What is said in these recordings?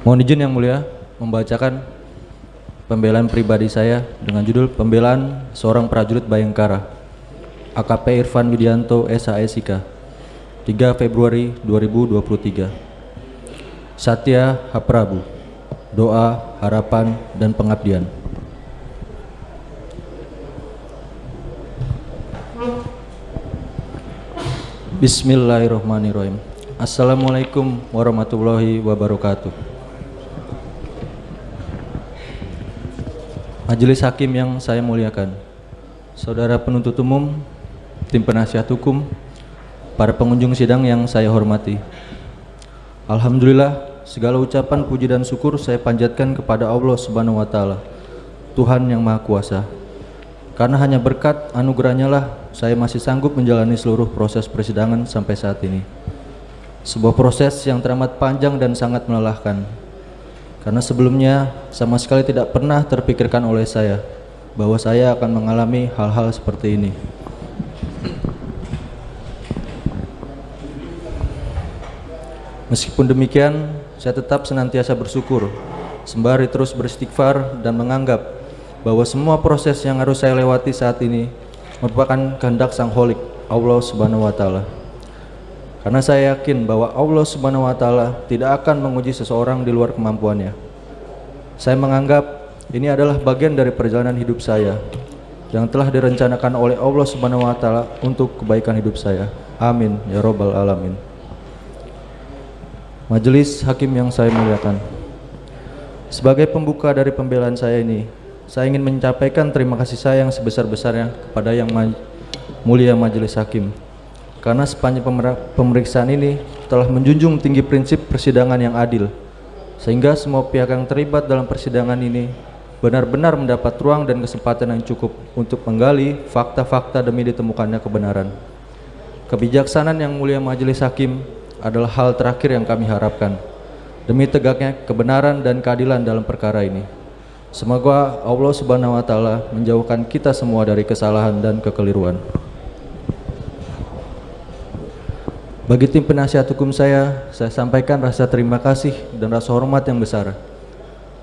Mohon izin yang mulia membacakan pembelaan pribadi saya dengan judul Pembelaan Seorang Prajurit Bayangkara, AKP Irfan Widianto SHSIK, 3 Februari 2023. Satya Haprabu, doa, harapan, dan pengabdian. Bismillahirrahmanirrahim. Assalamualaikum warahmatullahi wabarakatuh. Majelis Hakim yang saya muliakan, saudara penuntut umum, tim penasihat hukum, para pengunjung sidang yang saya hormati. Alhamdulillah, segala ucapan puji dan syukur saya panjatkan kepada Allah Subhanahu wa Ta'ala, Tuhan yang Maha Kuasa. Karena hanya berkat anugerahnya lah saya masih sanggup menjalani seluruh proses persidangan sampai saat ini. Sebuah proses yang teramat panjang dan sangat melelahkan. Karena sebelumnya sama sekali tidak pernah terpikirkan oleh saya bahwa saya akan mengalami hal-hal seperti ini. Meskipun demikian, saya tetap senantiasa bersyukur, sembari terus beristighfar dan menganggap bahwa semua proses yang harus saya lewati saat ini merupakan kehendak Sang Holik, Allah Subhanahu wa Ta'ala. Karena saya yakin bahwa Allah Subhanahu wa Ta'ala tidak akan menguji seseorang di luar kemampuannya. Saya menganggap ini adalah bagian dari perjalanan hidup saya yang telah direncanakan oleh Allah Subhanahu wa Ta'ala untuk kebaikan hidup saya. Amin ya Rabbal Alamin. Majelis Hakim yang saya muliakan, sebagai pembuka dari pembelaan saya ini, saya ingin menyampaikan terima kasih saya yang sebesar-besarnya kepada Yang Mulia Majelis Hakim, karena sepanjang pemeriksaan ini telah menjunjung tinggi prinsip persidangan yang adil, sehingga semua pihak yang terlibat dalam persidangan ini benar-benar mendapat ruang dan kesempatan yang cukup untuk menggali fakta-fakta demi ditemukannya kebenaran. Kebijaksanaan Yang Mulia Majelis Hakim adalah hal terakhir yang kami harapkan demi tegaknya kebenaran dan keadilan dalam perkara ini. Semoga Allah Subhanahu wa Ta'ala menjauhkan kita semua dari kesalahan dan kekeliruan. Bagi tim penasihat hukum saya sampaikan rasa terima kasih dan rasa hormat yang besar.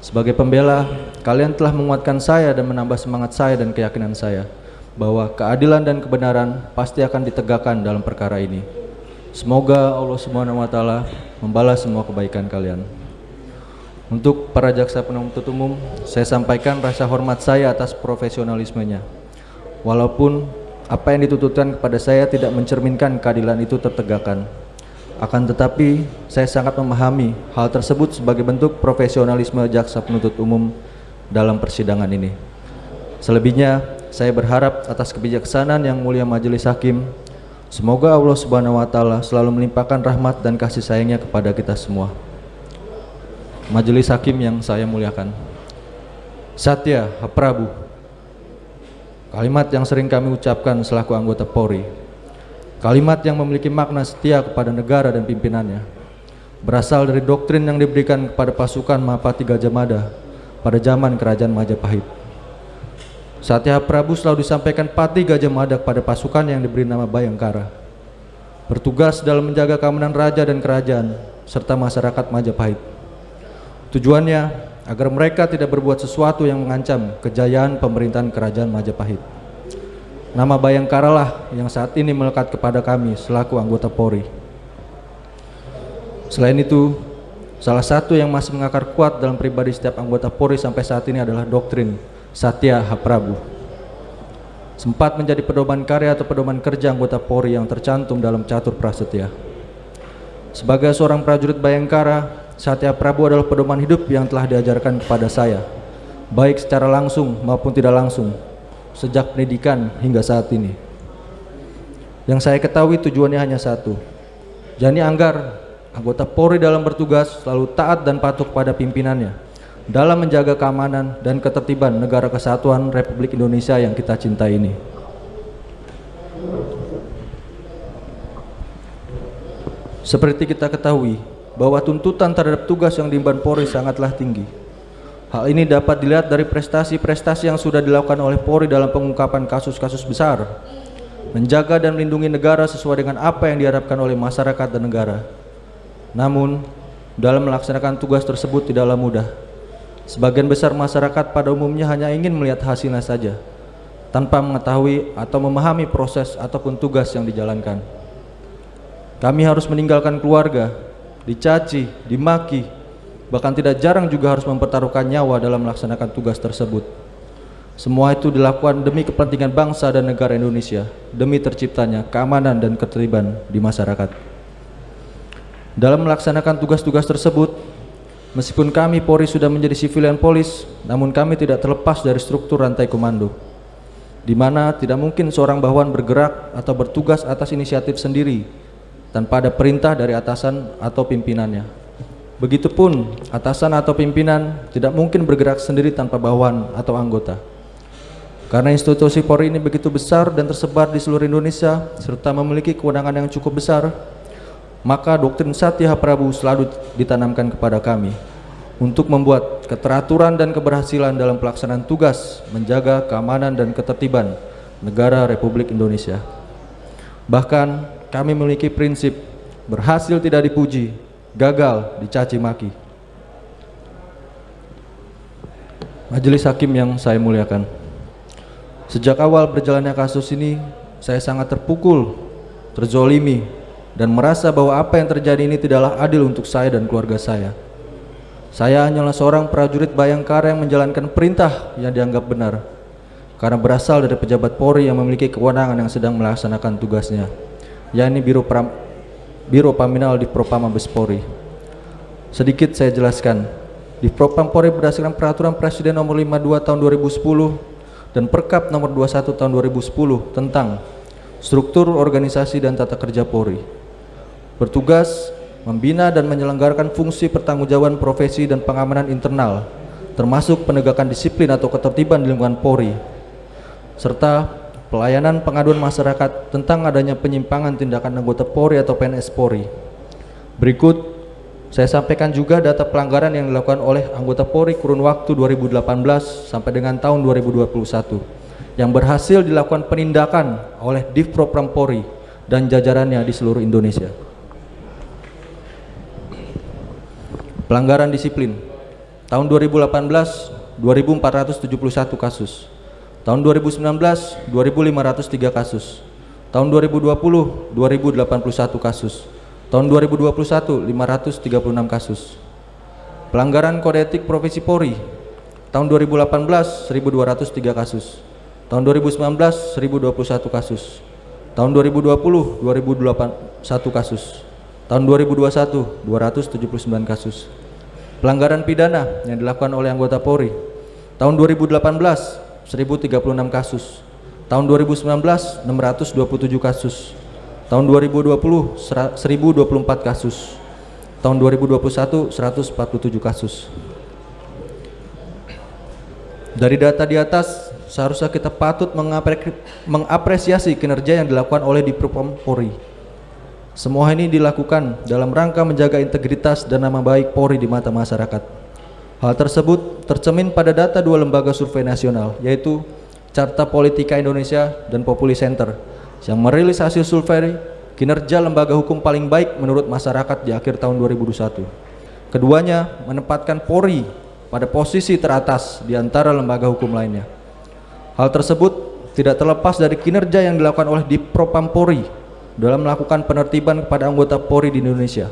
Sebagai pembela, kalian telah menguatkan saya dan menambah semangat saya dan keyakinan saya bahwa keadilan dan kebenaran pasti akan ditegakkan dalam perkara ini. Semoga Allah Subhanahu wa Ta'ala membalas semua kebaikan kalian. Untuk para jaksa penuntut umum, saya sampaikan rasa hormat saya atas profesionalismenya. Walaupun apa yang dituntutkan kepada saya tidak mencerminkan keadilan itu tertegakkan. Akan tetapi, saya sangat memahami hal tersebut sebagai bentuk profesionalisme jaksa penuntut umum dalam persidangan ini. Selebihnya, saya berharap atas kebijaksanaan Yang Mulia Majelis Hakim, semoga Allah Subhanahu wa Ta'ala selalu melimpahkan rahmat dan kasih sayangnya kepada kita semua. Majelis Hakim yang saya muliakan, Satya Haprabu, kalimat yang sering kami ucapkan selaku anggota Polri, kalimat yang memiliki makna setia kepada negara dan pimpinannya, berasal dari doktrin yang diberikan kepada pasukan Mahapati Gajah Mada pada zaman Kerajaan Majapahit. Satya Haprabu selalu disampaikan Pati Gajah Mada kepada pasukan yang diberi nama Bayangkara, bertugas dalam menjaga keamanan raja dan kerajaan serta masyarakat Majapahit. Tujuannya agar mereka tidak berbuat sesuatu yang mengancam kejayaan pemerintahan Kerajaan Majapahit. Nama Bayangkara lah yang saat ini melekat kepada kami selaku anggota Polri. Selain itu, salah satu yang masih mengakar kuat dalam pribadi setiap anggota Polri sampai saat ini adalah doktrin Satya Haprabu. Sempat menjadi pedoman karya atau pedoman kerja anggota Polri yang tercantum dalam catur prasetya. Sebagai seorang prajurit Bayangkara, Satya Haprabu adalah pedoman hidup yang telah diajarkan kepada saya, baik secara langsung maupun tidak langsung, sejak pendidikan hingga saat ini. Yang saya ketahui tujuannya hanya satu, yakni agar anggota Polri dalam bertugas selalu taat dan patuh kepada pimpinannya dalam menjaga keamanan dan ketertiban negara kesatuan Republik Indonesia yang kita cintai ini. Seperti kita ketahui bahwa tuntutan terhadap tugas yang diemban Polri sangatlah tinggi. Hal ini dapat dilihat dari prestasi-prestasi yang sudah dilakukan oleh Polri dalam pengungkapan kasus-kasus besar, menjaga dan melindungi negara sesuai dengan apa yang diharapkan oleh masyarakat dan negara. Namun, dalam melaksanakan tugas tersebut tidaklah mudah. Sebagian besar masyarakat pada umumnya hanya ingin melihat hasilnya saja, tanpa mengetahui atau memahami proses ataupun tugas yang dijalankan. Kami harus meninggalkan keluarga, dicaci, dimaki, bahkan tidak jarang juga harus mempertaruhkan nyawa dalam melaksanakan tugas tersebut. Semua itu dilakukan demi kepentingan bangsa dan negara Indonesia, demi terciptanya keamanan dan ketertiban di masyarakat. Dalam melaksanakan tugas-tugas tersebut, meskipun kami Polri sudah menjadi civilian police, namun kami tidak terlepas dari struktur rantai komando, di mana tidak mungkin seorang bawahan bergerak atau bertugas atas inisiatif sendiri tanpa ada perintah dari atasan atau pimpinannya. Begitupun atasan atau pimpinan tidak mungkin bergerak sendiri tanpa bawahan atau anggota. Karena institusi Polri ini begitu besar dan tersebar di seluruh Indonesia serta memiliki kewenangan yang cukup besar, maka doktrin Satya Prabu selalu ditanamkan kepada kami untuk membuat keteraturan dan keberhasilan dalam pelaksanaan tugas menjaga keamanan dan ketertiban negara Republik Indonesia. Bahkan kami memiliki prinsip berhasil tidak dipuji, gagal dicaci maki. Majelis Hakim yang saya muliakan, sejak awal berjalannya kasus ini, saya sangat terpukul, terzolimi, dan merasa bahwa apa yang terjadi ini tidaklah adil untuk saya dan keluarga saya. Saya hanyalah seorang prajurit Bayangkara yang menjalankan perintah yang dianggap benar, karena berasal dari pejabat Polri yang memiliki kewenangan yang sedang melaksanakan tugasnya, yakni Biro Paminal di Propam Mabes Polri. Sedikit saya jelaskan, di Propam Polri berdasarkan Peraturan Presiden Nomor 52 Tahun 2010 dan Perkap Nomor 21 Tahun 2010 tentang struktur organisasi dan tata kerja Polri, bertugas membina dan menyelenggarakan fungsi pertanggungjawaban profesi dan pengamanan internal, termasuk penegakan disiplin atau ketertiban di lingkungan Polri, serta pelayanan pengaduan masyarakat tentang adanya penyimpangan tindakan anggota Polri atau PNS Polri. Berikut saya sampaikan juga data pelanggaran yang dilakukan oleh anggota Polri kurun waktu 2018 sampai dengan tahun 2021 yang berhasil dilakukan penindakan oleh Divpropam Polri dan jajarannya di seluruh Indonesia. Pelanggaran disiplin tahun 2018 2.471 kasus, tahun 2019 2.503 kasus, tahun 2020 2.081 kasus, tahun 2021 536 kasus. Pelanggaran kode etik profesi Polri tahun 2018 1.203 kasus, tahun 2019 1.021 kasus, tahun 2020 2.081 kasus, tahun 2021 279 kasus. Pelanggaran pidana yang dilakukan oleh anggota Polri tahun 2018 1.036 kasus, tahun 2019 627 kasus, tahun 2020 1024 kasus, tahun 2021 147 kasus. Dari data di atas, seharusnya kita patut mengapresiasi kinerja yang dilakukan oleh Divpropam Polri. Semua ini dilakukan dalam rangka menjaga integritas dan nama baik Polri di mata masyarakat. Hal tersebut tercermin pada data dua lembaga survei nasional, yaitu Carta Politika Indonesia dan Populi Center, yang merilis hasil survei kinerja lembaga hukum paling baik menurut masyarakat di akhir tahun 2021. Keduanya menempatkan Polri pada posisi teratas di antara lembaga hukum lainnya. Hal tersebut tidak terlepas dari kinerja yang dilakukan oleh Divpropam Polri dalam melakukan penertiban kepada anggota Polri di Indonesia.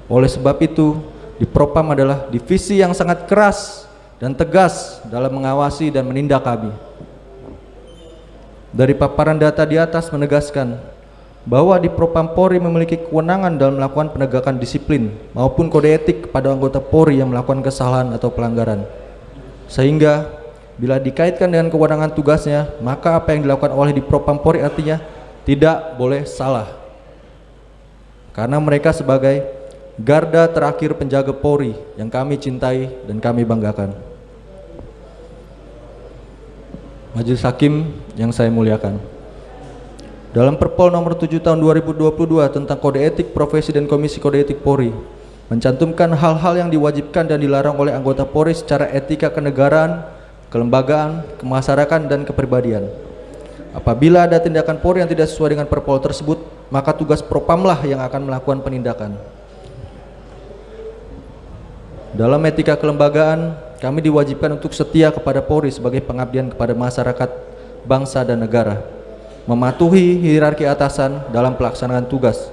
Oleh sebab itu, Divpropam adalah divisi yang sangat keras dan tegas dalam mengawasi dan menindak kami. Dari paparan data di atas menegaskan bahwa Divpropam Polri memiliki kewenangan dalam melakukan penegakan disiplin maupun kode etik kepada anggota Polri yang melakukan kesalahan atau pelanggaran. Sehingga bila dikaitkan dengan kewenangan tugasnya, maka apa yang dilakukan oleh Divpropam Polri artinya tidak boleh salah, karena mereka sebagai garda terakhir penjaga Polri yang kami cintai dan kami banggakan. Majelis Hakim yang saya muliakan, dalam Perpol nomor 7 tahun 2022 tentang kode etik profesi dan Komisi Kode Etik Polri mencantumkan hal-hal yang diwajibkan dan dilarang oleh anggota Polri secara etika kenegaraan, kelembagaan, kemasyarakatan, dan kepribadian. Apabila ada tindakan Polri yang tidak sesuai dengan Perpol tersebut, maka tugas Propamlah yang akan melakukan penindakan. Dalam etika kelembagaan, kami diwajibkan untuk setia kepada Polri sebagai pengabdian kepada masyarakat, bangsa, dan negara, mematuhi hierarki atasan dalam pelaksanaan tugas,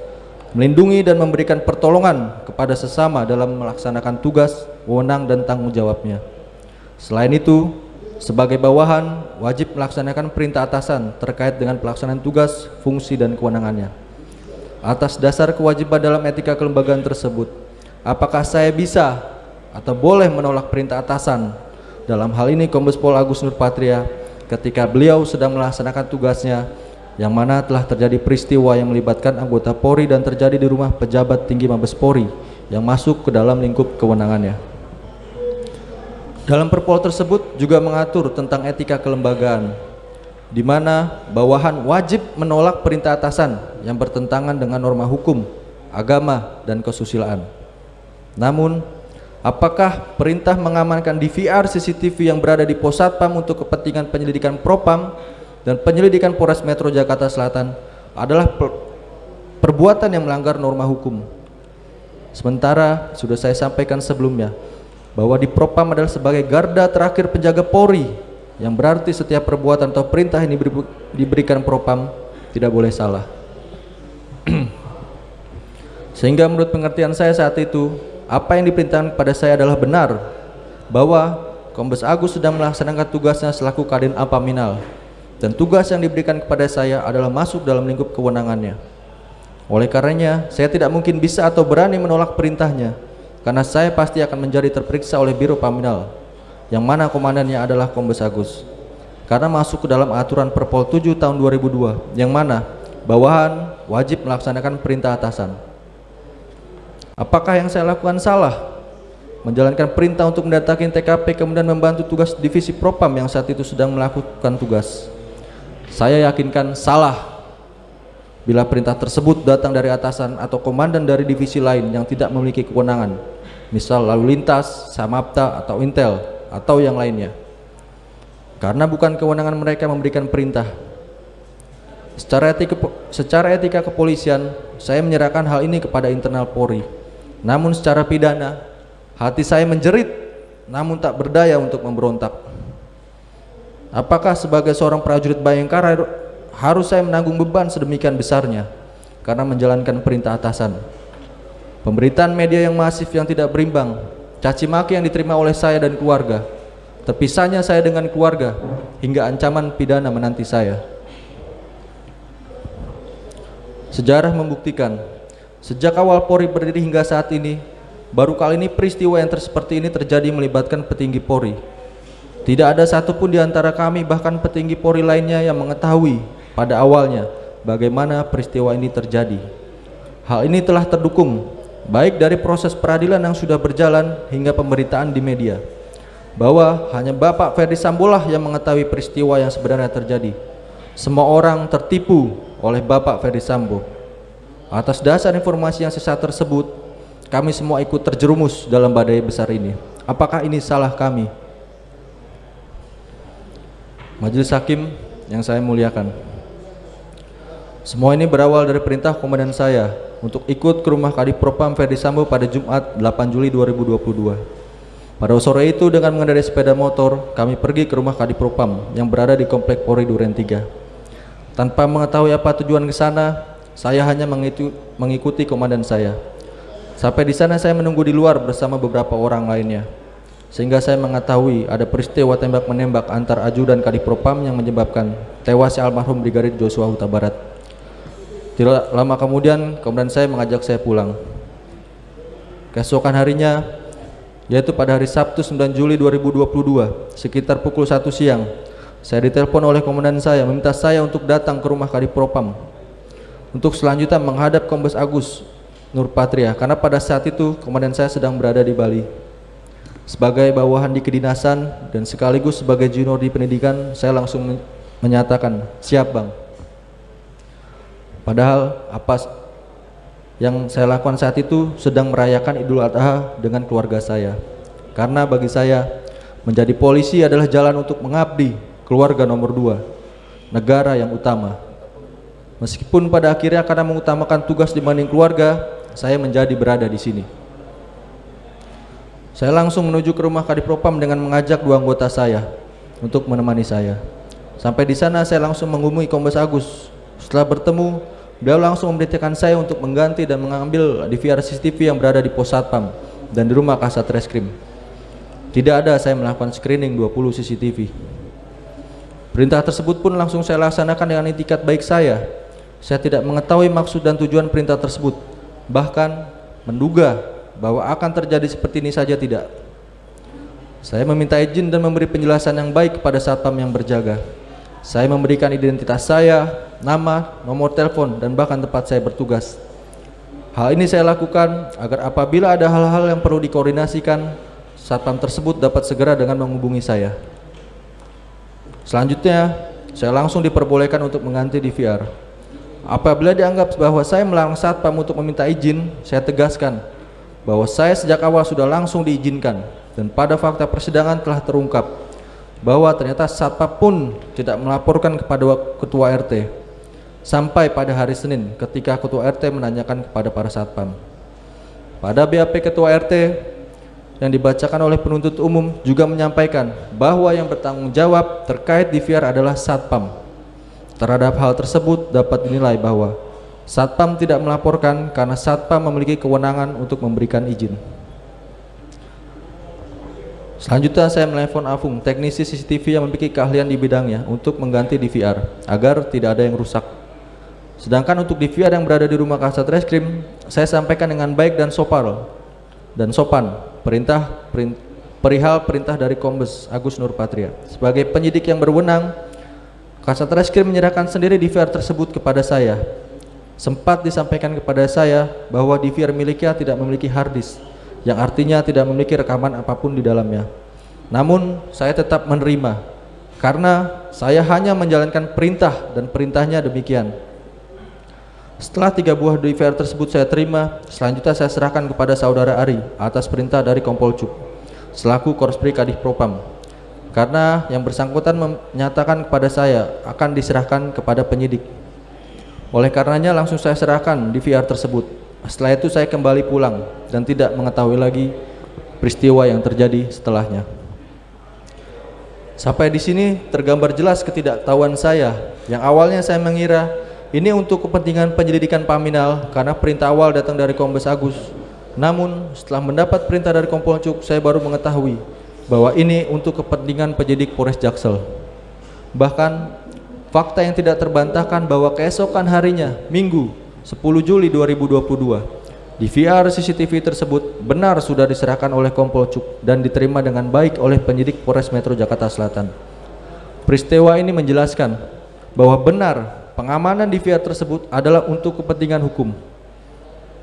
melindungi dan memberikan pertolongan kepada sesama dalam melaksanakan tugas, wewenang, dan tanggung jawabnya. Selain itu, sebagai bawahan wajib melaksanakan perintah atasan terkait dengan pelaksanaan tugas, fungsi, dan kewenangannya. Atas dasar kewajiban dalam etika kelembagaan tersebut, apakah saya bisa atau boleh menolak perintah atasan? Dalam hal ini Kombes Pol Agus Nurpatria ketika beliau sedang melaksanakan tugasnya, yang mana telah terjadi peristiwa yang melibatkan anggota Polri dan terjadi di rumah pejabat tinggi Mabes Polri yang masuk ke dalam lingkup kewenangannya. Dalam Perpol tersebut juga mengatur tentang etika kelembagaan, di mana bawahan wajib menolak perintah atasan yang bertentangan dengan norma hukum, agama, dan kesusilaan. Namun, apakah perintah mengamankan DVR CCTV yang berada di Pos Satpam untuk kepentingan penyelidikan Propam dan penyelidikan Polres Metro Jakarta Selatan adalah perbuatan yang melanggar norma hukum? Sementara sudah saya sampaikan sebelumnya bahwa di Propam adalah sebagai garda terakhir penjaga Polri, yang berarti setiap perbuatan atau perintah yang diberikan Propam tidak boleh salah. Sehingga menurut pengertian saya saat itu, apa yang diperintahkan pada saya adalah benar, bahwa Kombes Agus sedang melaksanakan tugasnya selaku Kadin Apaminal, dan tugas yang diberikan kepada saya adalah masuk dalam lingkup kewenangannya. Oleh karenanya, saya tidak mungkin bisa atau berani menolak perintahnya, karena saya pasti akan menjadi terperiksa oleh Biro Paminal, yang mana komandannya adalah Kombes Agus, karena masuk ke dalam aturan Perpol 7 tahun 2002, yang mana bawahan wajib melaksanakan perintah atasan. Apakah yang saya lakukan salah? Menjalankan perintah untuk mendatangi TKP kemudian membantu tugas divisi Propam yang saat itu sedang melakukan tugas. Saya yakinkan salah bila perintah tersebut datang dari atasan atau komandan dari divisi lain yang tidak memiliki kewenangan, misal lalu lintas, Samapta, atau Intel, atau yang lainnya, karena bukan kewenangan mereka memberikan perintah. Secara etika kepolisian, saya menyerahkan hal ini kepada internal Polri. Namun secara pidana, hati saya menjerit namun tak berdaya untuk memberontak. Apakah sebagai seorang prajurit Bayangkara harus saya menanggung beban sedemikian besarnya karena menjalankan perintah atasan? Pemberitaan media yang masif yang tidak berimbang, caci maki yang diterima oleh saya dan keluarga, terpisahnya saya dengan keluarga, hingga ancaman pidana menanti saya. Sejarah membuktikan, sejak awal Polri berdiri hingga saat ini, baru kali ini peristiwa yang seperti ini terjadi melibatkan petinggi Polri. Tidak ada satupun di antara kami, bahkan petinggi Polri lainnya, yang mengetahui pada awalnya bagaimana peristiwa ini terjadi. Hal ini telah terdukung baik dari proses peradilan yang sudah berjalan hingga pemberitaan di media, bahwa hanya Bapak Ferdi Sambo lah yang mengetahui peristiwa yang sebenarnya terjadi. Semua orang tertipu oleh Bapak Ferdi Sambo. Atas dasar informasi yang sesat tersebut, kami semua ikut terjerumus dalam badai besar ini. Apakah ini salah kami? Majelis Hakim yang saya muliakan, semua ini berawal dari perintah komandan saya untuk ikut ke rumah Kadif Propam Ferdi Sambo pada Jumat 8 Juli 2022. Pada sore itu dengan mengendarai sepeda motor, kami pergi ke rumah Kadif Propam yang berada di Komplek Polri Duren 3. Tanpa mengetahui apa tujuan ke sana, saya hanya mengikuti komandan saya. Sampai di sana saya menunggu di luar bersama beberapa orang lainnya, sehingga saya mengetahui ada peristiwa tembak-menembak antar ajudan Kadif Propam yang menyebabkan tewasnya almarhum Brigadir Joshua Huta Barat. Tidak lama kemudian komandan saya mengajak saya pulang. Keesokan harinya, yaitu pada hari Sabtu 9 Juli 2022 sekitar pukul 1 siang, saya ditelepon oleh komandan saya meminta saya untuk datang ke rumah Kadif Propam untuk selanjutnya menghadap Kombes Agus Nurpatria, karena pada saat itu komandan saya sedang berada di Bali. Sebagai bawahan di kedinasan dan sekaligus sebagai junior di pendidikan, saya langsung menyatakan, "Siap, Bang." Padahal apa yang saya lakukan saat itu sedang merayakan Idul Adha dengan keluarga saya. Karena bagi saya, menjadi polisi adalah jalan untuk mengabdi keluarga nomor 2, negara yang utama. Meskipun pada akhirnya karena mengutamakan tugas dibanding keluarga, saya menjadi berada di sini. Saya langsung menuju ke rumah Kadipropam dengan mengajak 2 anggota saya untuk menemani saya. Sampai di sana saya langsung menghubungi Kombes Agus. Setelah bertemu, beliau langsung memerintahkan saya untuk mengganti dan mengambil DVR CCTV yang berada di pos Satpam dan di rumah Kasat Reskrim. Tidak ada saya melakukan screening 20 CCTV. Perintah tersebut pun langsung saya laksanakan dengan itikat baik saya. Saya tidak mengetahui maksud dan tujuan perintah tersebut, bahkan menduga bahwa akan terjadi seperti ini saja tidak. Saya meminta izin dan memberi penjelasan yang baik kepada satpam yang berjaga. Saya memberikan identitas saya, nama, nomor telepon, dan bahkan tempat saya bertugas. Hal ini saya lakukan agar apabila ada hal-hal yang perlu dikoordinasikan, satpam tersebut dapat segera dengan menghubungi saya. Selanjutnya, saya langsung diperbolehkan untuk mengganti DVR. Apabila dianggap bahwa saya melarang satpam untuk meminta izin, saya tegaskan bahwa saya sejak awal sudah langsung diizinkan, dan pada fakta persidangan telah terungkap bahwa ternyata satpam pun tidak melaporkan kepada ketua RT sampai pada hari Senin ketika ketua RT menanyakan kepada para satpam. Pada BAP ketua RT yang dibacakan oleh penuntut umum juga menyampaikan bahwa yang bertanggung jawab terkait DVR adalah satpam. Terhadap hal tersebut dapat dinilai bahwa satpam tidak melaporkan karena satpam memiliki kewenangan untuk memberikan izin. Selanjutnya saya menelpon Afung, teknisi CCTV yang memiliki keahlian di bidangnya, untuk mengganti DVR agar tidak ada yang rusak. Sedangkan untuk DVR yang berada di rumah Kasat Reskrim, saya sampaikan dengan baik dan sopan perihal perintah dari Kombes Agus Nurpatria. Sebagai penyidik yang berwenang, Kasat Reskrim menyerahkan sendiri DVR tersebut kepada saya. Sempat disampaikan kepada saya bahwa DVR miliknya tidak memiliki hard disk, yang artinya tidak memiliki rekaman apapun di dalamnya. Namun saya tetap menerima karena saya hanya menjalankan perintah dan perintahnya demikian. Setelah 3 buah DVR tersebut saya terima, selanjutnya saya serahkan kepada saudara Ari atas perintah dari Kompol Cup selaku Korspri Kadipropam, karena yang bersangkutan menyatakan kepada saya akan diserahkan kepada penyidik. Oleh karenanya langsung saya serahkan DVR tersebut. Setelah itu saya kembali pulang dan tidak mengetahui lagi peristiwa yang terjadi setelahnya. Sampai di sini tergambar jelas ketidaktahuan saya, yang awalnya saya mengira ini untuk kepentingan penyelidikan Paminal karena perintah awal datang dari Kombes Agus. Namun setelah mendapat perintah dari Kompol Cup, saya baru mengetahui bahwa ini untuk kepentingan penyidik Polres Jaksel. Bahkan fakta yang tidak terbantahkan bahwa keesokan harinya, Minggu 10 Juli 2022, DVR CCTV tersebut benar sudah diserahkan oleh Kompol Cup dan diterima dengan baik oleh penyidik Polres Metro Jakarta Selatan. Peristiwa ini menjelaskan bahwa benar pengamanan DVR tersebut adalah untuk kepentingan hukum.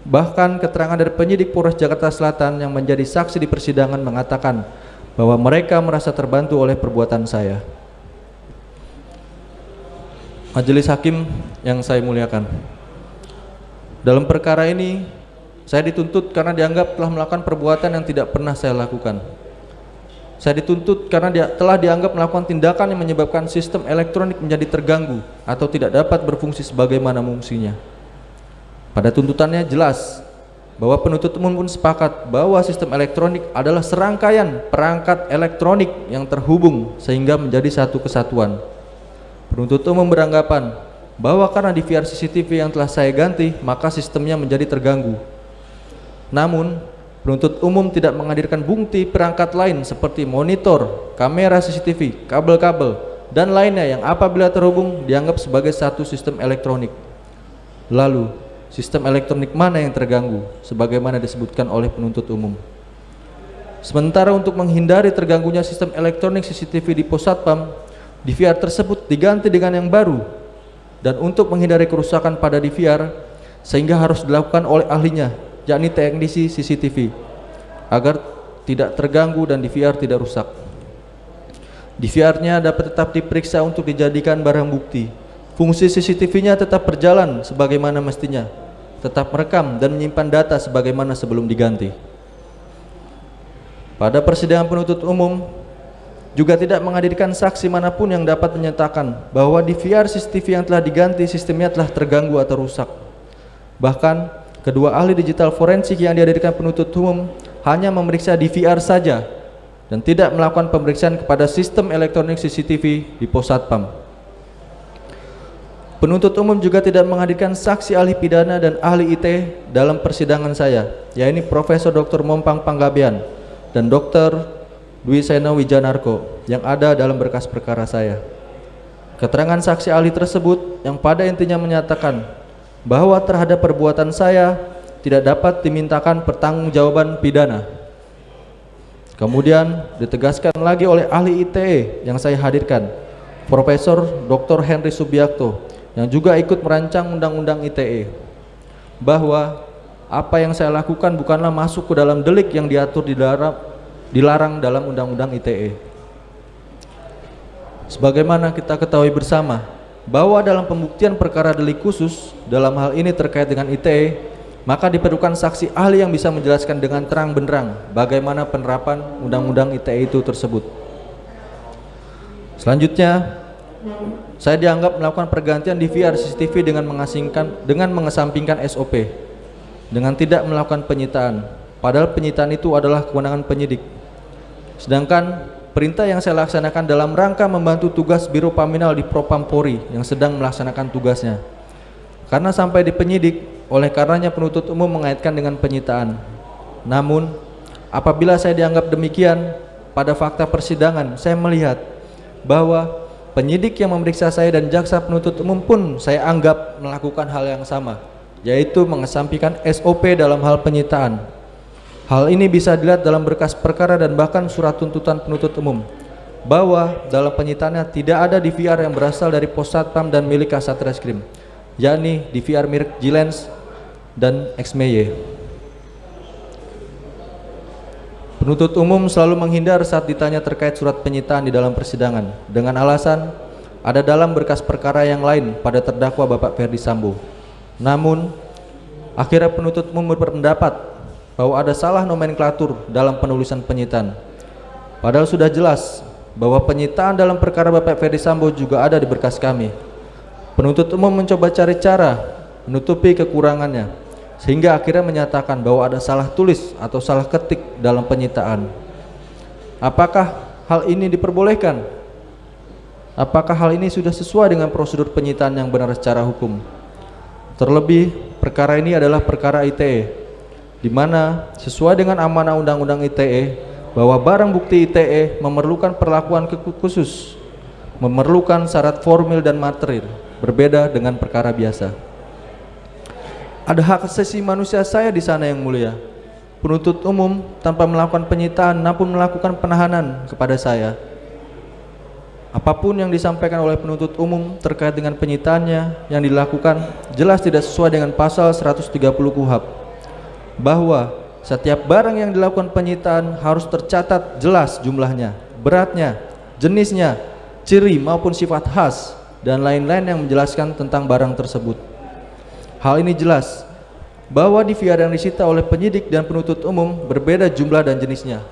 Bahkan keterangan dari penyidik Polres Jakarta Selatan yang menjadi saksi di persidangan mengatakan bahwa mereka merasa terbantu oleh perbuatan saya. Majelis Hakim yang saya muliakan, dalam perkara ini saya dituntut karena dianggap telah melakukan perbuatan yang tidak pernah saya lakukan. Saya dituntut karena telah dianggap melakukan tindakan yang menyebabkan sistem elektronik menjadi terganggu atau tidak dapat berfungsi sebagaimana fungsinya. Pada tuntutannya jelas bahwa penuntut umum pun sepakat bahwa sistem elektronik adalah serangkaian perangkat elektronik yang terhubung sehingga menjadi satu kesatuan. Penuntut umum beranggapan bahwa karena DVR CCTV yang telah saya ganti, maka sistemnya menjadi terganggu. Namun, penuntut umum tidak menghadirkan bukti perangkat lain seperti monitor, kamera CCTV, kabel-kabel, dan lainnya yang apabila terhubung dianggap sebagai satu sistem elektronik. Lalu, sistem elektronik mana yang terganggu sebagaimana disebutkan oleh penuntut umum? Sementara untuk menghindari terganggunya sistem elektronik CCTV di pos Satpam, DVR tersebut diganti dengan yang baru, dan untuk menghindari kerusakan pada DVR sehingga harus dilakukan oleh ahlinya, yakni teknisi CCTV, agar tidak terganggu dan DVR tidak rusak. DVR-nya dapat tetap diperiksa untuk dijadikan barang bukti. Fungsi CCTV-nya tetap berjalan sebagaimana mestinya, tetap merekam dan menyimpan data sebagaimana sebelum diganti. Pada persidangan penuntut umum juga tidak menghadirkan saksi manapun yang dapat menyatakan bahwa DVR CCTV yang telah diganti sistemnya telah terganggu atau rusak. Bahkan kedua ahli digital forensik yang dihadirkan penuntut umum hanya memeriksa DVR saja dan tidak melakukan pemeriksaan kepada sistem elektronik CCTV di pos Satpam. Penuntut umum juga tidak menghadirkan saksi ahli pidana dan ahli IT dalam persidangan saya, yaitu Profesor Dr. Mompang Panggabean dan Dr. Dwi Seno Wijanarko yang ada dalam berkas perkara saya. Keterangan saksi ahli tersebut yang pada intinya menyatakan bahwa terhadap perbuatan saya tidak dapat dimintakan pertanggungjawaban pidana. Kemudian ditegaskan lagi oleh ahli ITE yang saya hadirkan, Profesor Dr. Henry Subiakto, yang juga ikut merancang undang-undang ITE, bahwa apa yang saya lakukan bukanlah masuk ke dalam delik yang diatur dilarang dalam undang-undang ITE. Sebagaimana kita ketahui bersama bahwa dalam pembuktian perkara delik khusus dalam hal ini terkait dengan ITE, maka diperlukan saksi ahli yang bisa menjelaskan dengan terang benderang bagaimana penerapan undang-undang ITE itu tersebut. Selanjutnya, saya dianggap melakukan pergantian DVR CCTV dengan mengesampingkan SOP dengan tidak melakukan penyitaan, padahal penyitaan itu adalah kewenangan penyidik. Sedangkan perintah yang saya laksanakan dalam rangka membantu tugas Biro Paminal di Propam Polri yang sedang melaksanakan tugasnya. Karena sampai di penyidik, oleh karenanya penuntut umum mengaitkan dengan penyitaan. Namun, apabila saya dianggap demikian, pada fakta persidangan saya melihat bahwa penyidik yang memeriksa saya dan jaksa penuntut umum pun saya anggap melakukan hal yang sama, yaitu mengesampingkan SOP dalam hal penyitaan. Hal ini bisa dilihat dalam berkas perkara dan bahkan surat tuntutan penuntut umum, bahwa dalam penyitaannya tidak ada DVR yang berasal dari pos Satpam dan milik Kasatreskrim, yakni DVR merek G-Lens dan XMY. Penuntut umum selalu menghindar saat ditanya terkait surat penyitaan di dalam persidangan dengan alasan ada dalam berkas perkara yang lain pada terdakwa Bapak Ferdi Sambo. Namun, akhirnya penuntut umum berpendapat bahwa ada salah nomenklatur dalam penulisan penyitaan. Padahal sudah jelas bahwa penyitaan dalam perkara Bapak Ferdi Sambo juga ada di berkas kami. Penuntut umum mencoba cari cara menutupi kekurangannya, sehingga akhirnya menyatakan bahwa ada salah tulis atau salah ketik dalam penyitaan. Apakah hal ini diperbolehkan? Apakah hal ini sudah sesuai dengan prosedur penyitaan yang benar secara hukum? Terlebih, perkara ini adalah perkara ITE, di mana sesuai dengan amanah Undang-Undang ITE bahwa barang bukti ITE memerlukan perlakuan khusus, memerlukan syarat formil dan material, berbeda dengan perkara biasa. Ada hak asasi manusia saya di sana yang mulia. Penuntut umum tanpa melakukan penyitaan namun melakukan penahanan kepada saya. Apapun yang disampaikan oleh penuntut umum terkait dengan penyitaannya yang dilakukan jelas tidak sesuai dengan pasal 130 KUHP, bahwa setiap barang yang dilakukan penyitaan harus tercatat jelas jumlahnya, beratnya, jenisnya, ciri maupun sifat khas dan lain-lain yang menjelaskan tentang barang tersebut. Hal ini jelas bahwa DVR yang disita oleh penyidik dan penuntut umum berbeda jumlah dan jenisnya.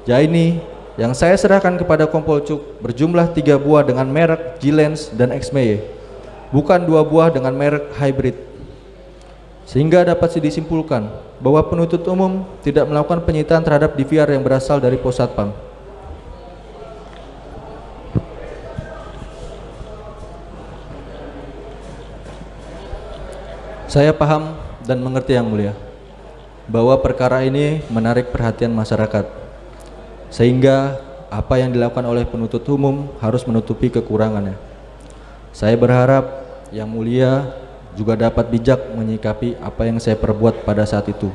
Ini yang saya serahkan kepada Kompol Cuk berjumlah 3 buah dengan merek G-Lens dan XMY, bukan 2 buah dengan merek hybrid. Sehingga dapat disimpulkan bahwa penuntut umum tidak melakukan penyitaan terhadap DVR yang berasal dari pos Satpam. Saya paham dan mengerti yang mulia bahwa perkara ini menarik perhatian masyarakat, sehingga apa yang dilakukan oleh penuntut umum harus menutupi kekurangannya. Saya berharap yang mulia juga dapat bijak menyikapi apa yang saya perbuat pada saat itu,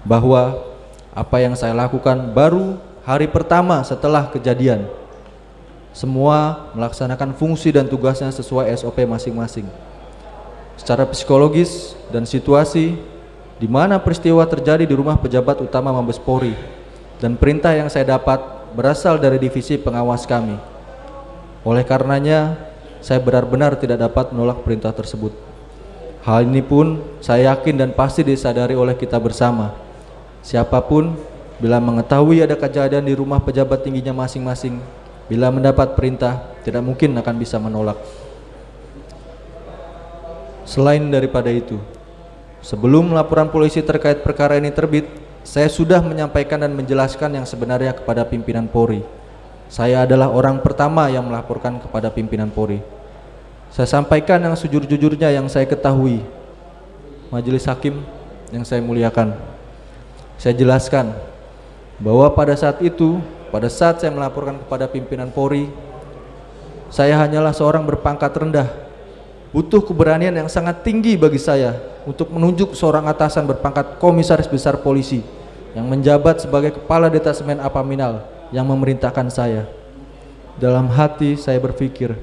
bahwa apa yang saya lakukan baru hari pertama setelah kejadian. Semua melaksanakan fungsi dan tugasnya sesuai SOP masing-masing. Secara psikologis dan situasi di mana peristiwa terjadi di rumah pejabat utama Mabes Polri dan perintah yang saya dapat berasal dari divisi pengawas kami. Oleh karenanya, saya benar-benar tidak dapat menolak perintah tersebut. Hal ini pun saya yakin dan pasti disadari oleh kita bersama. Siapapun bila mengetahui ada kejadian di rumah pejabat tingginya masing-masing, bila mendapat perintah tidak mungkin akan bisa menolak. Selain daripada itu, sebelum laporan polisi terkait perkara ini terbit, saya sudah menyampaikan dan menjelaskan yang sebenarnya kepada pimpinan Polri. Saya adalah orang pertama yang melaporkan kepada pimpinan Polri. Saya sampaikan yang sejujur-jujurnya yang saya ketahui. Majelis hakim yang saya muliakan, saya jelaskan bahwa pada saat itu, pada saat saya melaporkan kepada pimpinan Polri, saya hanyalah seorang berpangkat rendah. Butuh keberanian yang sangat tinggi bagi saya untuk menunjuk seorang atasan berpangkat komisaris besar polisi yang menjabat sebagai kepala detasemen Apaminal yang memerintahkan saya. Dalam hati saya berpikir,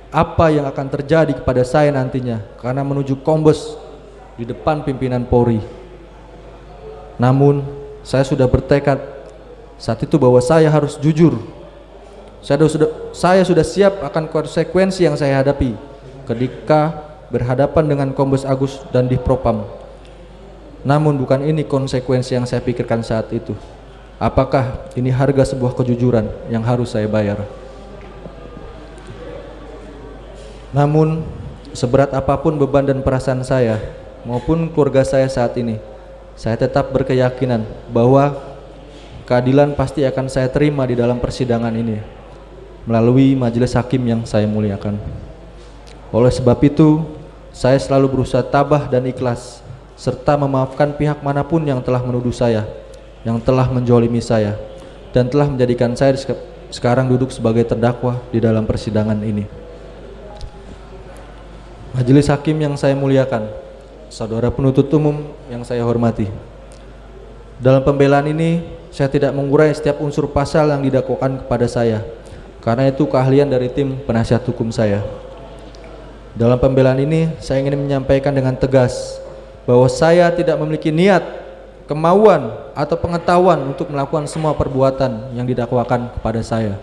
apa yang akan terjadi kepada saya nantinya karena menuju kombes di depan pimpinan Polri. Namun saya sudah bertekad saat itu bahwa saya harus jujur. Saya sudah siap akan konsekuensi yang saya hadapi ketika berhadapan dengan Kombes Agus dan Divpropam. Namun bukan ini konsekuensi yang saya pikirkan saat itu. Apakah ini harga sebuah kejujuran yang harus saya bayar? Namun seberat apapun beban dan perasaan saya maupun keluarga saya saat ini, saya tetap berkeyakinan bahwa keadilan pasti akan saya terima di dalam persidangan ini melalui majelis hakim yang saya muliakan. Oleh sebab itu, saya selalu berusaha tabah dan ikhlas serta memaafkan pihak manapun yang telah menuduh saya, yang telah menjolimi saya, dan telah menjadikan saya sekarang duduk sebagai terdakwa di dalam persidangan ini. Majelis hakim yang saya muliakan, saudara penuntut umum yang saya hormati, dalam pembelaan ini saya tidak mengurai setiap unsur pasal yang didakwakan kepada saya, karena itu keahlian dari tim penasihat hukum saya. Dalam pembelaan ini saya ingin menyampaikan dengan tegas bahwa saya tidak memiliki niat, kemauan, atau pengetahuan untuk melakukan semua perbuatan yang didakwakan kepada saya.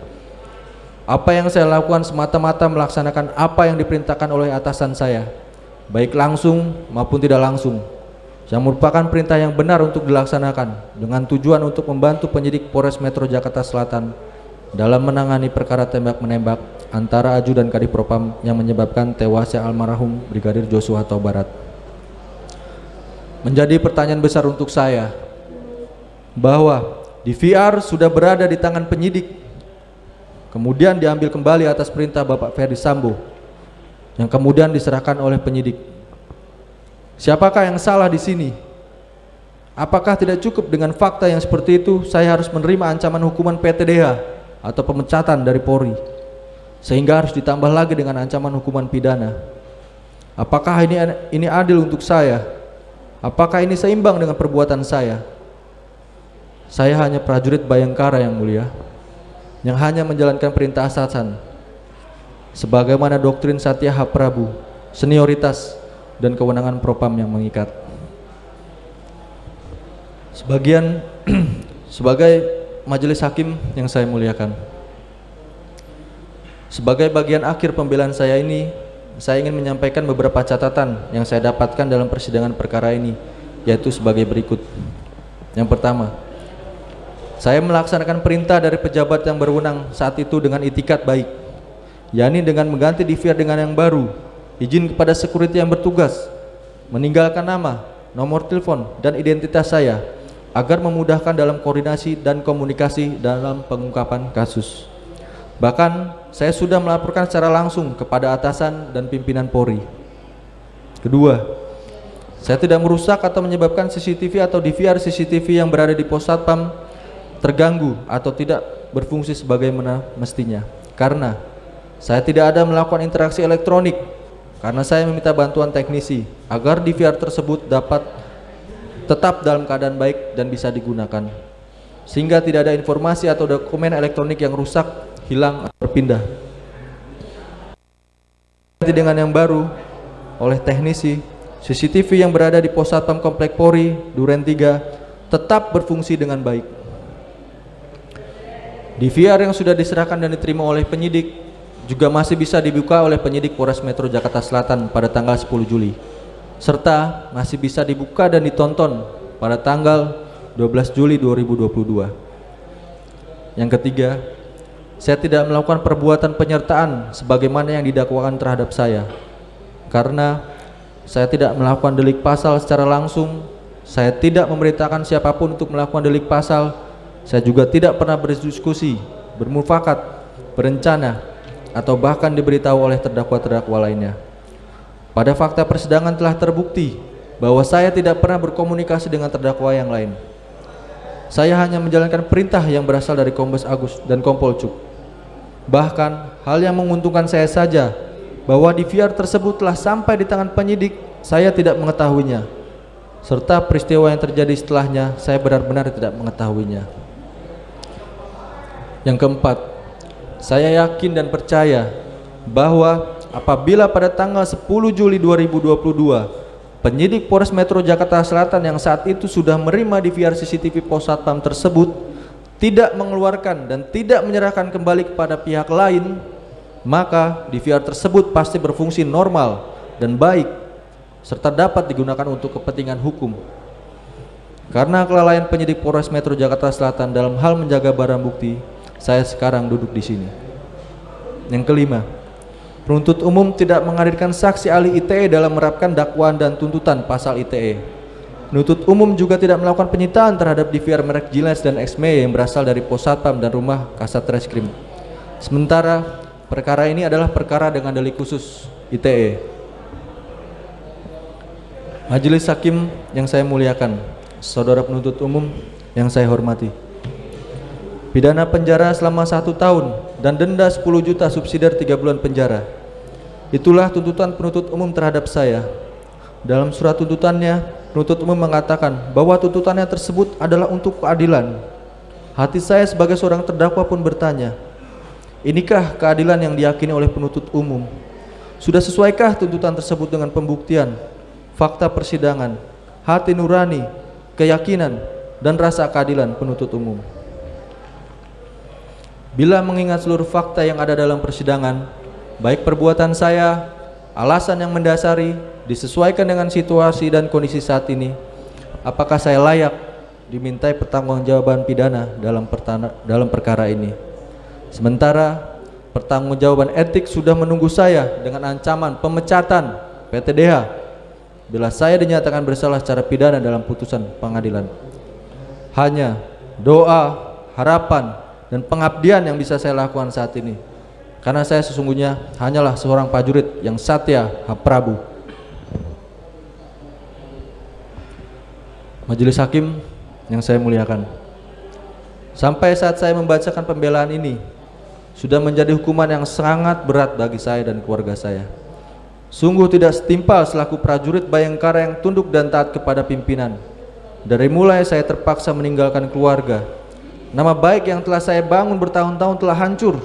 Apa yang saya lakukan semata-mata melaksanakan apa yang diperintahkan oleh atasan saya, baik langsung maupun tidak langsung, yang merupakan perintah yang benar untuk dilaksanakan dengan tujuan untuk membantu penyidik Polres Metro Jakarta Selatan dalam menangani perkara tembak-menembak antara Aju dan Kadifpropam yang menyebabkan tewasnya almarhum Brigadir Joshua Huta Barat. Menjadi pertanyaan besar untuk saya bahwa DVR sudah berada di tangan penyidik, kemudian diambil kembali atas perintah Bapak Ferdy Sambo, yang kemudian diserahkan oleh penyidik. Siapakah yang salah di sini? Apakah tidak cukup dengan fakta yang seperti itu saya harus menerima ancaman hukuman PTDH atau pemecatan dari Polri, sehingga harus ditambah lagi dengan ancaman hukuman pidana? Apakah ini adil untuk saya? Apakah ini seimbang dengan perbuatan saya? Saya hanya prajurit Bayangkara yang mulia, yang hanya menjalankan perintah atasan sebagaimana doktrin Satya H. Prabu, senioritas dan kewenangan propam yang mengikat. Sebagai majelis hakim yang saya muliakan, sebagai bagian akhir pembelaan saya ini, saya ingin menyampaikan beberapa catatan yang saya dapatkan dalam persidangan perkara ini, yaitu sebagai berikut. Yang pertama, saya melaksanakan perintah dari pejabat yang berwenang saat itu dengan itikat baik, yakni dengan mengganti DVR dengan yang baru, izin kepada security yang bertugas, meninggalkan nama, nomor telepon, dan identitas saya agar memudahkan dalam koordinasi dan komunikasi dalam pengungkapan kasus. Bahkan saya sudah melaporkan secara langsung kepada atasan dan pimpinan Polri. Kedua, saya tidak merusak atau menyebabkan CCTV atau DVR CCTV yang berada di pos satpam terganggu atau tidak berfungsi sebagaimana mestinya, karena saya tidak ada melakukan interaksi elektronik, karena saya meminta bantuan teknisi agar DVR tersebut dapat tetap dalam keadaan baik dan bisa digunakan, sehingga tidak ada informasi atau dokumen elektronik yang rusak, hilang, atau berpindah. Dengan yang baru oleh teknisi, CCTV yang berada di pos satpam Komplek Polri Duren 3 tetap berfungsi dengan baik. DVR yang sudah diserahkan dan diterima oleh penyidik juga masih bisa dibuka oleh penyidik Polres Metro Jakarta Selatan pada tanggal 10 Juli, serta masih bisa dibuka dan ditonton pada tanggal 12 Juli 2022. Yang ketiga, saya tidak melakukan perbuatan penyertaan sebagaimana yang didakwakan terhadap saya, karena saya tidak melakukan delik pasal secara langsung Saya tidak memerintahkan siapapun untuk melakukan delik pasal. Saya juga tidak pernah berdiskusi, bermufakat, berencana, atau bahkan diberitahu oleh terdakwa-terdakwa lainnya. Pada fakta persidangan telah terbukti bahwa saya tidak pernah berkomunikasi dengan terdakwa yang lain. Saya hanya menjalankan perintah yang berasal dari Kombes Agus dan Kompol Cuk. Bahkan hal yang menguntungkan saya saja, bahwa DVR tersebut telah sampai di tangan penyidik, saya tidak mengetahuinya, serta peristiwa yang terjadi setelahnya saya benar-benar tidak mengetahuinya. Yang keempat, saya yakin dan percaya bahwa apabila pada tanggal 10 Juli 2022 penyidik Polres Metro Jakarta Selatan yang saat itu sudah menerima DVR CCTV Pos Satpam tersebut tidak mengeluarkan dan tidak menyerahkan kembali kepada pihak lain, maka DVR tersebut pasti berfungsi normal dan baik serta dapat digunakan untuk kepentingan hukum. Karena kelalaian penyidik Polres Metro Jakarta Selatan dalam hal menjaga barang bukti, saya sekarang duduk di sini. Yang kelima, penuntut umum tidak menghadirkan saksi ahli ITE dalam menerapkan dakwaan dan tuntutan pasal ITE. Penuntut umum juga tidak melakukan penyitaan terhadap DVR merek Gilens dan XME yang berasal dari Pos Satpam dan rumah Kasat Reskrim. Sementara perkara ini adalah perkara dengan delik khusus ITE. Majelis Hakim yang saya muliakan, saudara penuntut umum yang saya hormati, pidana penjara selama 1 tahun dan denda 10 juta subsidiar 3 bulan penjara. Itulah tuntutan penuntut umum terhadap saya. Dalam surat tuntutannya, penuntut umum mengatakan bahwa tuntutannya tersebut adalah untuk keadilan. Hati saya sebagai seorang terdakwa pun bertanya, inikah keadilan yang diyakini oleh penuntut umum? Sudah sesuaikah tuntutan tersebut dengan pembuktian, fakta persidangan, hati nurani, keyakinan, dan rasa keadilan penuntut umum? Bila mengingat seluruh fakta yang ada dalam persidangan, baik perbuatan saya, alasan yang mendasari, disesuaikan dengan situasi dan kondisi saat ini, apakah saya layak dimintai pertanggungjawaban pidana dalam perkara ini? Sementara pertanggungjawaban etik sudah menunggu saya dengan ancaman pemecatan PTDH bila saya dinyatakan bersalah secara pidana dalam putusan pengadilan. Hanya doa, harapan, dan pengabdian yang bisa saya lakukan saat ini, karena saya sesungguhnya hanyalah seorang prajurit yang Satya Prabu. Majelis Hakim yang saya muliakan, sampai saat saya membacakan pembelaan ini sudah menjadi hukuman yang sangat berat bagi saya dan keluarga saya. Sungguh tidak setimpal selaku prajurit Bayangkara yang tunduk dan taat kepada pimpinan. Dari mulai saya terpaksa meninggalkan keluarga, nama baik yang telah saya bangun bertahun-tahun telah hancur.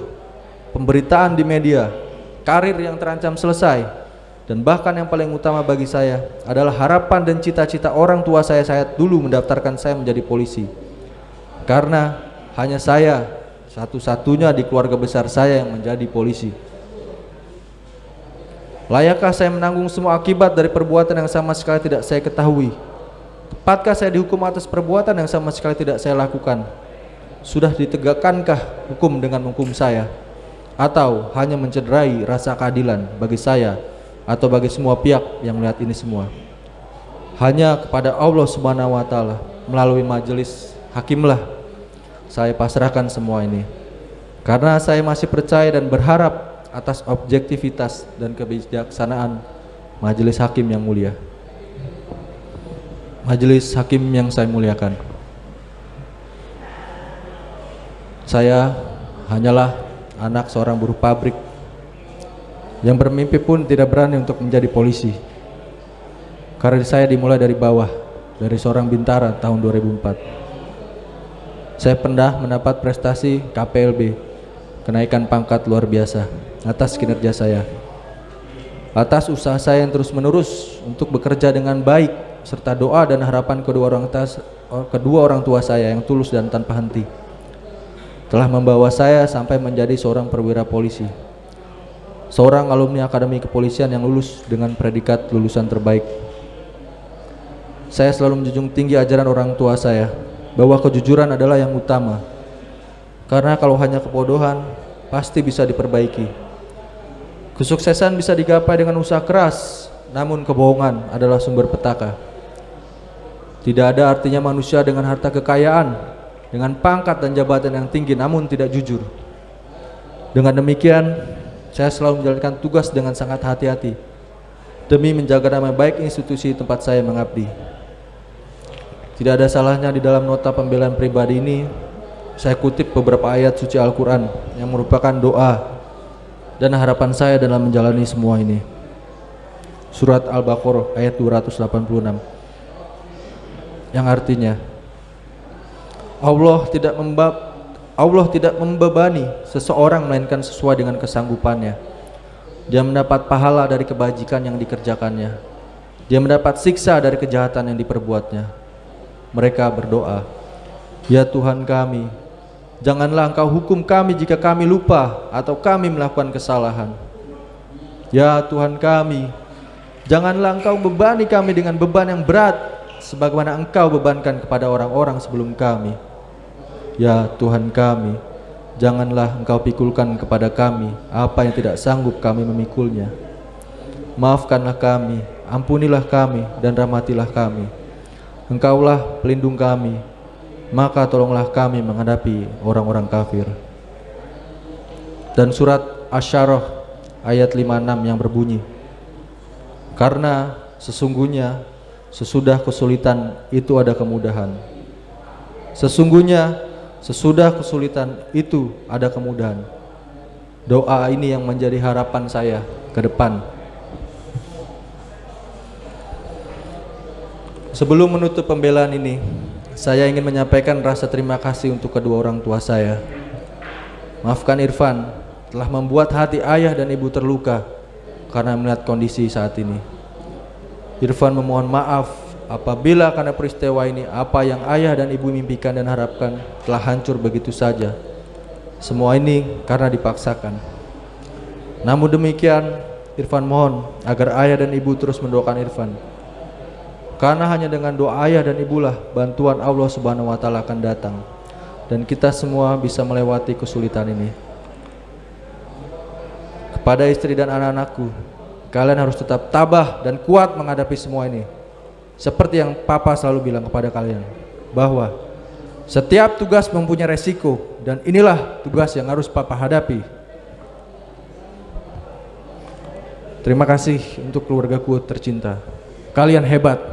Pemberitaan di media, karir yang terancam selesai, dan bahkan yang paling utama bagi saya adalah harapan dan cita-cita orang tua saya dulu mendaftarkan saya menjadi polisi. Karena hanya saya satu-satunya di keluarga besar saya yang menjadi polisi. Layakkah saya menanggung semua akibat dari perbuatan yang sama sekali tidak saya ketahui? Tepatkah saya dihukum atas perbuatan yang sama sekali tidak saya lakukan? Sudah ditegakkah hukum dengan hukum saya? Atau hanya mencederai rasa keadilan bagi saya atau bagi semua pihak yang melihat ini semua? Hanya kepada Allah Subhanahu wa Ta'ala melalui majelis hakimlah saya pasrahkan semua ini, karena saya masih percaya dan berharap atas objektivitas dan kebijaksanaan majelis hakim yang mulia. Majelis hakim yang saya muliakan, saya hanyalah anak seorang buruh pabrik yang bermimpi pun tidak berani untuk menjadi polisi. Karir saya dimulai dari bawah, dari seorang bintara tahun 2004. Saya pernah mendapat prestasi KPLB, kenaikan pangkat luar biasa atas kinerja saya, atas usaha saya yang terus menerus untuk bekerja dengan baik, serta doa dan harapan kedua orang tua saya yang tulus dan tanpa henti, telah membawa saya sampai menjadi seorang perwira polisi, seorang alumni Akademi Kepolisian yang lulus dengan predikat lulusan terbaik. Saya selalu menjunjung tinggi ajaran orang tua saya bahwa kejujuran adalah yang utama, karena kalau hanya kebodohan pasti bisa diperbaiki. Kesuksesan bisa digapai dengan usaha keras, namun kebohongan adalah sumber petaka. Tidak ada artinya manusia dengan harta kekayaan, dengan pangkat dan jabatan yang tinggi namun tidak jujur. Dengan demikian, saya selalu menjalankan tugas dengan sangat hati-hati demi menjaga nama baik institusi tempat saya mengabdi. Tidak ada salahnya di dalam nota pembelaan pribadi ini saya kutip beberapa ayat suci Al-Quran yang merupakan doa dan harapan saya dalam menjalani semua ini. Surat Al-Baqarah ayat 286 yang artinya Allah tidak membebani seseorang melainkan sesuai dengan kesanggupannya. Dia mendapat pahala dari kebajikan yang dikerjakannya. Dia mendapat siksa dari kejahatan yang diperbuatnya. Mereka berdoa, "Ya Tuhan kami, janganlah Engkau hukum kami jika kami lupa atau kami melakukan kesalahan. Ya Tuhan kami, janganlah Engkau bebani kami dengan beban yang berat sebagaimana Engkau bebankan kepada orang-orang sebelum kami. Ya Tuhan kami, janganlah Engkau pikulkan kepada kami apa yang tidak sanggup kami memikulnya. Maafkanlah kami, ampunilah kami, dan rahmatilah kami. Engkaulah pelindung kami, maka tolonglah kami menghadapi orang-orang kafir." Dan surat Asy-Syarah ayat 56 yang berbunyi, "Karena sesungguhnya sesudah kesulitan itu ada kemudahan. Sesungguhnya sesudah kesulitan itu ada kemudahan." Doa ini yang menjadi harapan saya ke depan. Sebelum menutup pembelaan ini, saya ingin menyampaikan rasa terima kasih untuk kedua orang tua saya. Maafkan Irfan telah membuat hati ayah dan ibu terluka karena melihat kondisi saat ini. Irfan memohon maaf apabila karena peristiwa ini apa yang ayah dan ibu mimpikan dan harapkan telah hancur begitu saja. Semua ini karena dipaksakan. Namun demikian, Irfan mohon agar ayah dan ibu terus mendoakan Irfan. Karena hanya dengan doa ayah dan ibulah bantuan Allah Subhanahu wa taala akan datang dan kita semua bisa melewati kesulitan ini. Kepada istri dan anak-anakku, kalian harus tetap tabah dan kuat menghadapi semua ini. Seperti yang Papa selalu bilang kepada kalian, bahwa setiap tugas mempunyai resiko dan inilah tugas yang harus Papa hadapi. Terima kasih untuk keluargaku tercinta. Kalian hebat.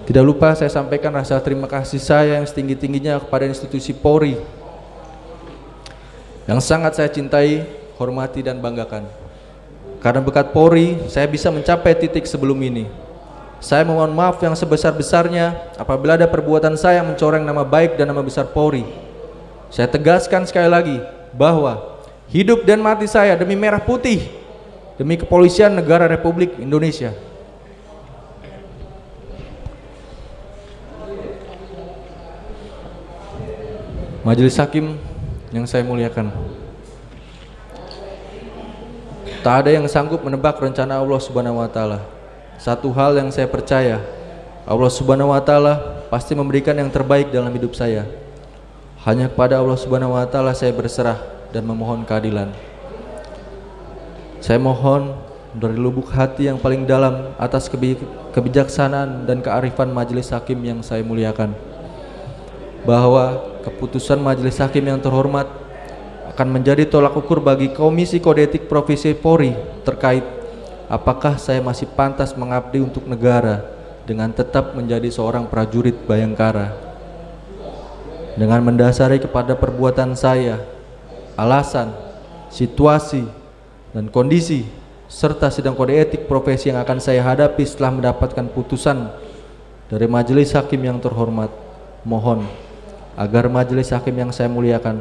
Tidak lupa saya sampaikan rasa terima kasih saya yang setinggi-tingginya kepada institusi Polri yang sangat saya cintai, hormati, dan banggakan. Karena berkat Polri, saya bisa mencapai titik sebelum ini. Saya mohon maaf yang sebesar-besarnya apabila ada perbuatan saya yang mencoreng nama baik dan nama besar Polri. Saya tegaskan sekali lagi bahwa hidup dan mati saya demi merah putih, demi kepolisian negara Republik Indonesia. Majelis Hakim yang saya muliakan, tak ada yang sanggup menebak rencana Allah Subhanahu wa taala. Satu hal yang saya percaya, Allah Subhanahu wa taala pasti memberikan yang terbaik dalam hidup saya. Hanya kepada Allah Subhanahu wa taala saya berserah dan memohon keadilan. Saya mohon dari lubuk hati yang paling dalam atas kebijaksanaan dan kearifan Majelis Hakim yang saya muliakan, bahwa keputusan Majelis Hakim yang terhormat akan menjadi tolak ukur bagi Komisi Kode Etik Profesi Polri terkait apakah saya masih pantas mengabdi untuk negara dengan tetap menjadi seorang prajurit Bayangkara. Dengan mendasari kepada perbuatan saya, alasan, situasi, dan kondisi serta sidang kode etik profesi yang akan saya hadapi setelah mendapatkan putusan dari Majelis Hakim yang terhormat, mohon agar Majelis Hakim yang saya muliakan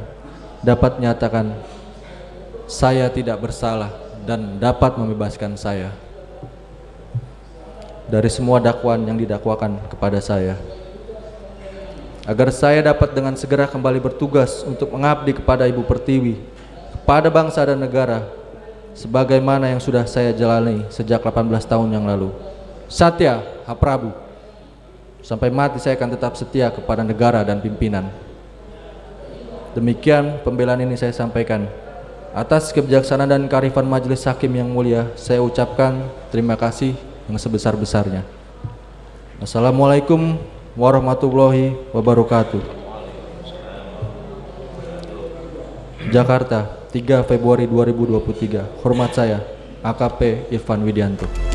dapat menyatakan saya tidak bersalah dan dapat membebaskan saya dari semua dakwaan yang didakwakan kepada saya, agar saya dapat dengan segera kembali bertugas untuk mengabdi kepada Ibu Pertiwi, kepada bangsa dan negara sebagaimana yang sudah saya jalani sejak 18 tahun yang lalu. Satya Ha Prabu. Sampai mati saya akan tetap setia kepada negara dan pimpinan. Demikian pembelaan ini saya sampaikan. Atas kebijaksanaan dan kearifan majelis hakim yang mulia, saya ucapkan terima kasih yang sebesar-besarnya. Assalamualaikum warahmatullahi wabarakatuh. Jakarta, 3 Februari 2023. Hormat saya, AKP Irfan Widianto.